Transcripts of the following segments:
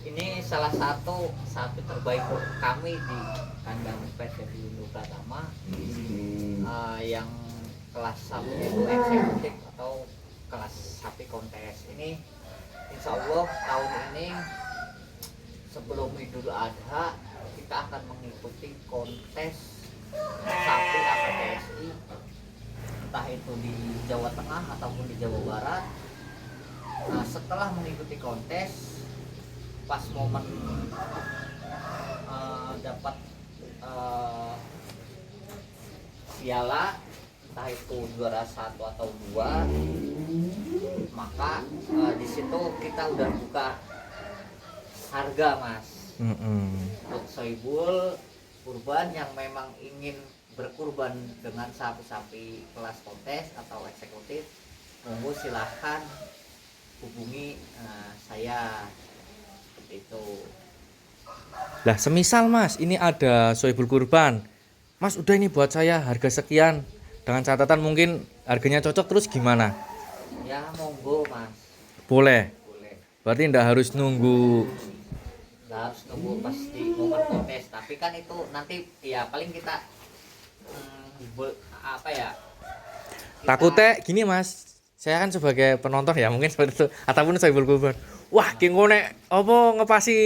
Ini salah satu sapi terbaik kami di kandang PT Windu Pratama, yang kelas sapi itu eksekutif atau kelas sapi kontes. Ini insya Allah tahun ini sebelum Idul Adha kita akan mengikuti kontes sapi APTSI, entah itu di Jawa Tengah ataupun di Jawa Barat. Nah, setelah mengikuti kontes, pas momen dapat piala, entah itu juara 1 atau 2, maka di situ kita udah buka harga, Mas. Untuk Sohibul kurban yang memang ingin berkurban dengan sapi-sapi kelas kontes atau eksekutif, monggo silahkan hubungi saya seperti itu. Lah semisal Mas ini ada Sohibul kurban, Mas udah ini buat saya harga sekian, dengan catatan mungkin harganya cocok, terus gimana? Ya monggo Mas. Boleh. Boleh. Berarti ndak harus nunggu. Nggak harus nunggu pas di momen kontes, tapi kan itu nanti ya paling kita apa ya? Takutnya gini Mas, saya kan sebagai penonton ya mungkin seperti itu, ataupun Sohibul kurban. Wah, ki ngene apa ngepasi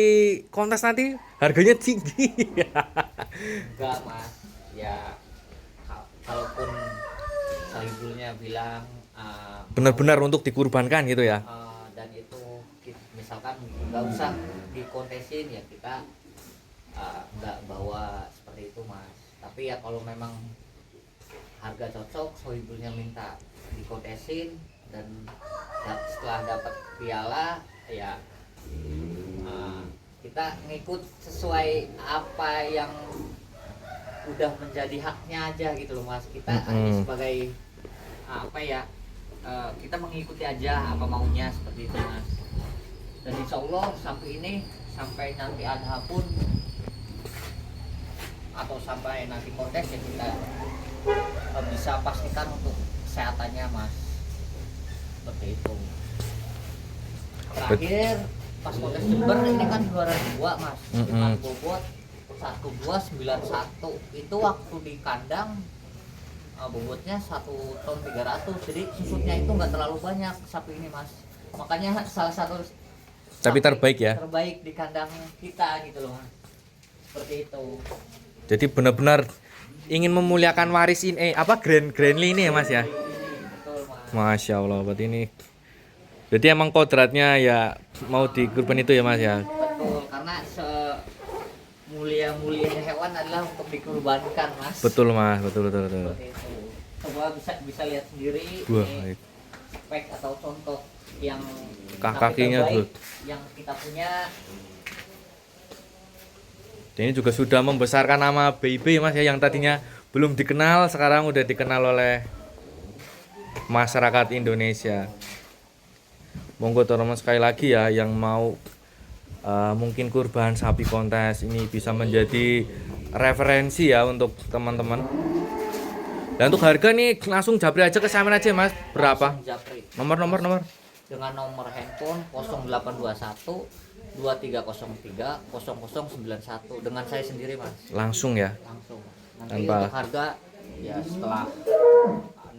kontes nanti harganya tinggi. Enggak Mas. Ya kalaupun Sohibulnya bilang Benar-benar untuk dikurbankan gitu ya. dan itu misalkan nggak usah dikontesin, ya kita nggak bawa seperti itu Mas. Tapi ya kalau memang harga cocok, Sohibulnya minta dikontesin dan setelah dapat piala ya kita ngikut sesuai apa yang udah menjadi haknya aja gitu loh Mas. Kita hanya sebagai apa ya, kita mengikuti aja apa maunya seperti itu Mas. Dan insya Allah sapi ini sampai nanti adha pun atau sampai nanti kontes ya kita bisa pastikan untuk kesehatannya Mas, seperti itu. Terakhir pas kontes Jember ini kan juara 2 Mas, dengan bobot 1291. Itu waktu di kandang bobotnya 1 ton 300, jadi susutnya itu nggak terlalu banyak sapi ini Mas. Makanya salah satu Tapi terbaik ya. terbaik di kandang kita gitu loh Mas, seperti itu. Jadi benar-benar ingin memuliakan waris ini, Grandly ini ya Mas ya. Betul Mas. Masya Allah, berarti ini. Jadi emang kodratnya ya mau dikurban itu ya Mas ya. Betul, karena semulia-mulianya hewan adalah untuk dikurbankan Mas. Betul Mas, betul. Seperti itu. Coba bisa lihat sendiri. Wah, Ini spek atau contoh yang kakinya terbaik tuh. yang kita punya. Dan ini juga sudah membesarkan nama BIB Mas ya, yang tadinya belum dikenal sekarang udah dikenal oleh masyarakat Indonesia. Monggo teman-teman sekali lagi ya yang mau mungkin kurban sapi kontes ini bisa menjadi referensi ya untuk teman-teman. Dan untuk harga nih langsung japri aja ke Samin aja Mas. Berapa? Japri. Nomor. Dengan nomor handphone 0821 2303 0091 dengan saya sendiri Mas. Langsung ya. Langsung. Nanti Tanpa untuk harga ya setelah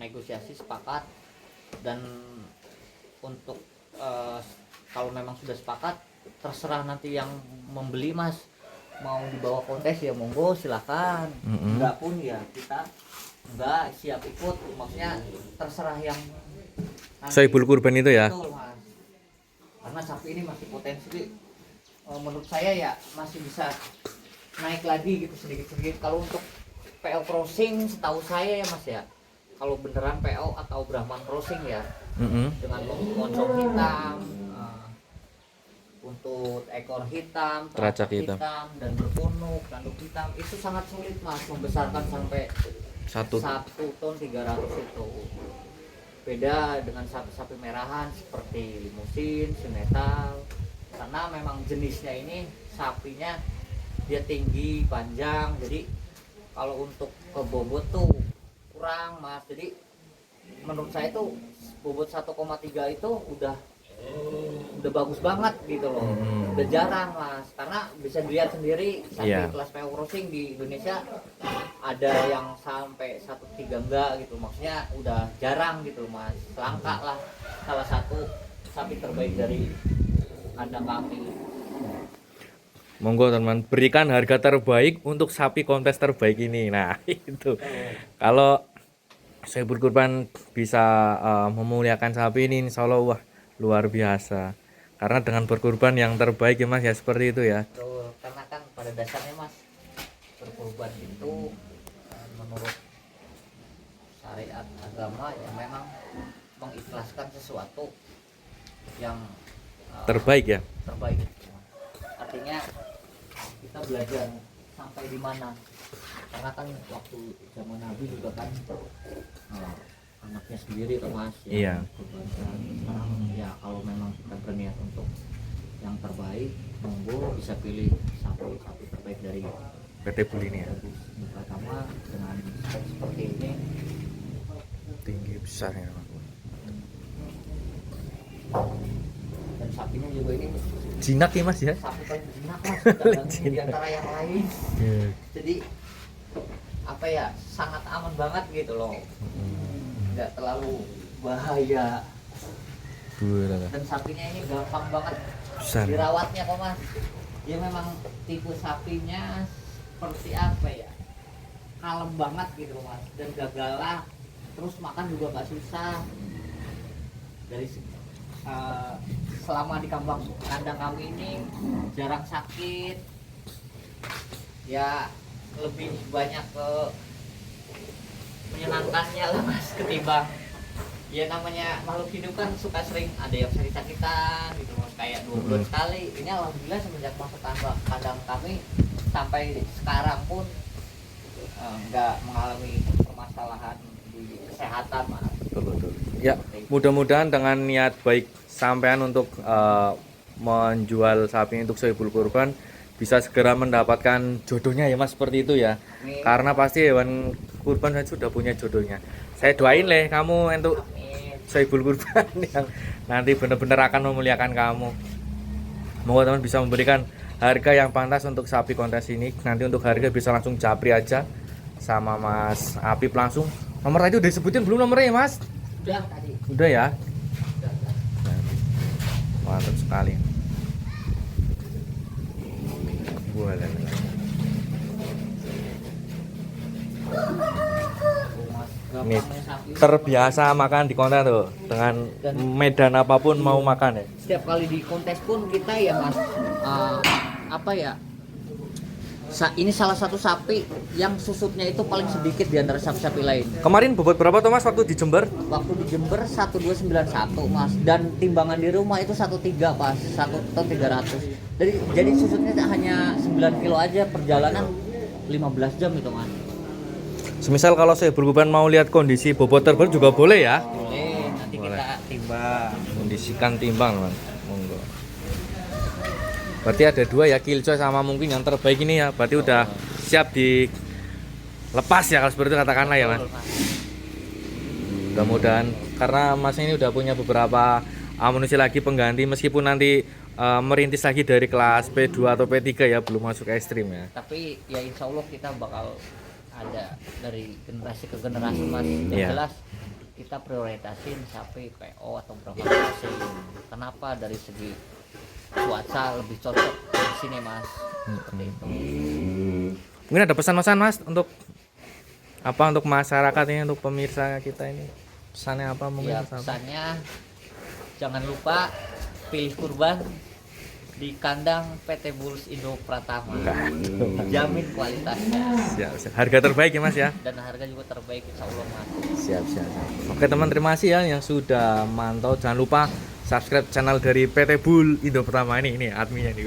negosiasi sepakat, dan untuk kalau memang sudah sepakat terserah nanti yang membeli Mas, mau dibawa kontes ya monggo silakan. Enggak pun ya kita enggak siap ikut, maksudnya terserah yang Sohibul kurban itu ya. betul Mas, karena sapi ini masih potensi menurut saya ya masih bisa naik lagi gitu sedikit-sedikit. Kalau untuk PO crossing setahu saya ya Mas ya, kalau beneran PO atau Brahman crossing ya, dengan moncong hitam, untuk ekor hitam, Teracak hitam, hitam. dan berpunuk, tanduk hitam, itu sangat sulit Mas membesarkan sampai 1 ton 300 itu. Beda dengan sapi-sapi merahan seperti limusin, simetal, karena memang jenisnya ini sapinya dia tinggi, panjang, jadi kalau untuk ke bobot tuh kurang Mas. Jadi menurut saya tuh bobot 1,3 itu udah udah bagus banget gitu loh. Udah jarang mas, karena bisa dilihat sendiri sapi Iya. kelas PO crossing di Indonesia ada yang sampai 1,3 enggak gitu, maksudnya udah jarang gitu mas, langka lah. Salah satu sapi terbaik dari kandang kami. Monggo teman, berikan harga terbaik untuk sapi kontes terbaik ini. Nah, itu. Kalau Sohibul Kurban bisa memuliakan sapi ini, insya Allah wah luar biasa. Karena dengan berkurban yang terbaik ya mas ya, seperti itu ya. Betul, karena kan pada dasarnya mas, berkurban itu menurut syariat agama ya memang mengikhlaskan sesuatu yang Terbaik ya. terbaik. Artinya kita belajar sampai di mana, karena kan waktu zaman Nabi juga kan anaknya sendiri tuh mas Iya. yang berkorban. Sekarang ya kalau memang kita berniat untuk yang terbaik, monggo bisa pilih sapi terbaik dari PT Bul ini ya. pertama dengan spek seperti ini. Tinggi besar ya. Dan sapinya juga ini Jinak ya mas ya. sapi paling jinak mas kadang di Jinak. antara yang lain. Iya. Jadi apa ya, sangat aman banget gitu loh, nggak terlalu bahaya. Dan sapinya ini gampang banget Besar. dirawatnya kok mas. Dia memang tipe sapinya seperti apa ya, kalem banget gitu loh mas, dan gak galak, terus makan juga gak susah. Dari selama di kandang kami ini jarang sakit ya, lebih banyak ke menyenangkannya lah mas, ketimbang ya namanya makhluk hidup kan suka sering ada yang sakit-sakitan gitu mas, kayak 2 bulan sekali. Ini alhamdulillah semenjak masuk kandang kami sampai sekarang pun nggak mengalami permasalahan di kesehatan mas. Betul. Ya, mudah-mudahan dengan niat baik sampean untuk menjual sapi untuk Sohibul Kurban bisa segera mendapatkan jodohnya ya mas, seperti itu ya. Amin. Karena pasti hewan kurban kan sudah punya jodohnya. Saya doain leh kamu untuk Amin. Sohibul Kurban yang nanti benar-benar akan memuliakan kamu. Moga teman bisa memberikan harga yang pantas untuk sapi kontes ini. Nanti untuk harga bisa langsung japri aja sama Mas Apip langsung. Nomor tadi udah disebutin belum nomornya ya mas? Udah tadi. Udah ya. Udah. Mantap sekali. Boleh. Nih, terbiasa makan di kontes tuh dengan medan apapun mau makan ya. Setiap kali di kontes pun kita ya mas, apa ya, ini salah satu sapi yang susutnya itu paling sedikit di antara sapi-sapi lain. Kemarin bobot berapa tuh mas waktu di Jember? Waktu di Jember 1291 mas, dan timbangan di rumah itu 13 pas, 1 ton 300. Jadi susutnya hanya 9 kilo aja, perjalanan 15 jam itu mas. Semisal kalau saya berkurban mau lihat kondisi bobot terbaru juga boleh ya? Boleh, nanti Boleh. kita timbang. Kondisikan timbang man. Monggo. Berarti ada 2 ya, Killjoy sama mungkin yang terbaik ini ya. Berarti udah siap dilepas ya kalau seperti itu katakanlah ya mas. Betul, Mas. Mudah-mudahan karena mas ini udah punya beberapa amunisi lagi pengganti, meskipun nanti merintis lagi dari kelas P2 atau P3 ya, belum masuk ekstrim ya. Tapi ya insya Allah kita bakal ada dari generasi ke generasi mas. Yang Iya. jelas kita prioritasin sapi PO atau berapa crossing. Kenapa? Dari segi cuaca lebih cocok di sini mas. Seperti itu. Mungkin ada pesan-pesan mas untuk apa, untuk masyarakat ini, untuk pemirsa kita ini, pesannya apa mungkin? Ya pesannya jangan lupa pilih kurban di kandang PT Bulls Indo Pratama. Jamin kualitasnya Siap. Harga terbaik ya mas ya. dan harga juga terbaik insya Allah mas. Siap. Oke teman, terima kasih ya yang sudah mantau. Jangan lupa subscribe channel dari PT Bull Indo Pratama ini adminnya nih.